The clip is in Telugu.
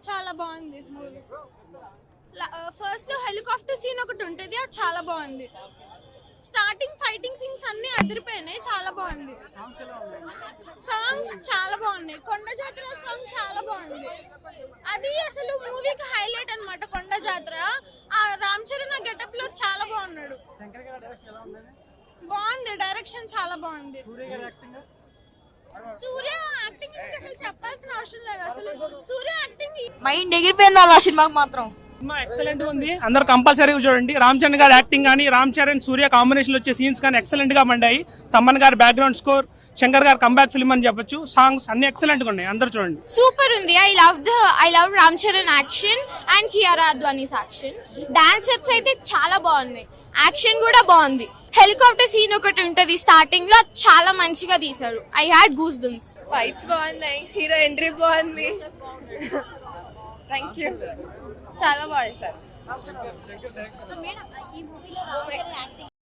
చాలా బాగుంది మూవీ. ఫస్ట్ లో హెలికాప్టర్ సీన్ ఒకటి ఉంటుంది, అది చాలా బాగుంది. స్టార్టింగ్ ఫైటింగ్ సీన్స్ అన్ని అదిరిపోయినాయి, చాలా బాగుంది. సాంగ్స్ చాలా బాగున్నాయి. కొండ జాతర సాంగ్ చాలా బాగుంది. అది అసలు మూవీకి హైలైట్ అన్నమాట. కొండ జాతర ఆ రామ్ చరణ్ ఆ గెటప్ లో చాలా బాగున్నాడు. బాగుంది, డైరెక్షన్ చాలా బాగుంది. సూర్య యాక్టింగ్ అసలు చెప్పాల్సిన అవసరం లేదు. అసలు సూర్య యాక్టింగ్ మైండ్ ఎగిరిపోయింది ఆ సినిమాకి మాత్రం. సినిమా ఎక్సలెంట్ ఉంది, అందరూ కంపల్సరీగా చూడండి. రామ్ చరణ్ గారి యాక్టింగ్ కానీ, రామ్ చరణ్ సూర్య కాంబినేషన్ వచ్చే సీన్స్ కానీ ఎక్సలెంట్ గా మండాయి. తమ్మన్ గారి బ్యాక్గ్రౌండ్ స్కోర్, శంకర్ గారి కంబ్యాక్ ఫిల్మ్ అని చెప్పొచ్చు. సాంగ్స్ అన్ని ఎక్సలెంట్ గా ఉన్నాయి, అందరూ చూడండి. సూపర్ ఉంది. I love Ram Charan action and Kiara Advani's action. Dance steps అయితే చాలా బాగున్నాయి, యాక్షన్ కూడా బాగుంది. హెలికాప్టర్ సీన్ ఒకటి ఉంటది స్టార్టింగ్ లో, చాలా మంచిగా తీశారు. I had goose bumps. Fights బాగున్నాయి, హీరో ఎంట్రీ బాగుంది. థ్యాంక్ యూ, చాలా బాగుంది సార్.